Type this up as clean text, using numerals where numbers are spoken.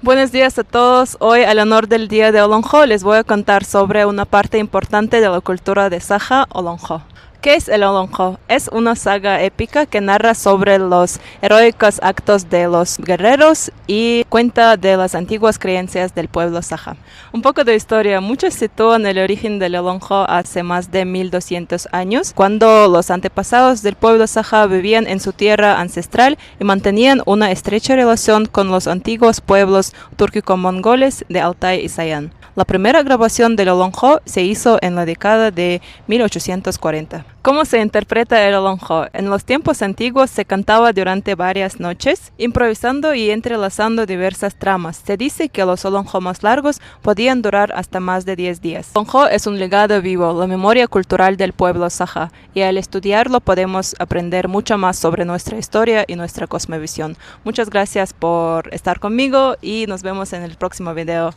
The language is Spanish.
Buenos días a todos. Hoy, al honor del Día de Olonjo, les voy a contar sobre una parte importante de la cultura de Saja, Olonjo. ¿Qué es el Olonjo? Es una saga épica que narra sobre los heroicos actos de los guerreros y cuenta de las antiguas creencias del pueblo Saja. Un poco de historia. Muchos sitúan el origen del Olonjo hace más de 1200 años, cuando los antepasados del pueblo Saja vivían en su tierra ancestral y mantenían una estrecha relación con los antiguos pueblos túrquico-mongoles de Altai y Sayan. La primera grabación del Olonjo se hizo en la década de 1840. ¿Cómo se interpreta el Olonjo? En los tiempos antiguos se cantaba durante varias noches, improvisando y entrelazando diversas tramas. Se dice que los Olonjo más largos podían durar hasta más de 10 días. El Olonjo es un legado vivo, la memoria cultural del pueblo Saja, y al estudiarlo podemos aprender mucho más sobre nuestra historia y nuestra cosmovisión. Muchas gracias por estar conmigo y nos vemos en el próximo video.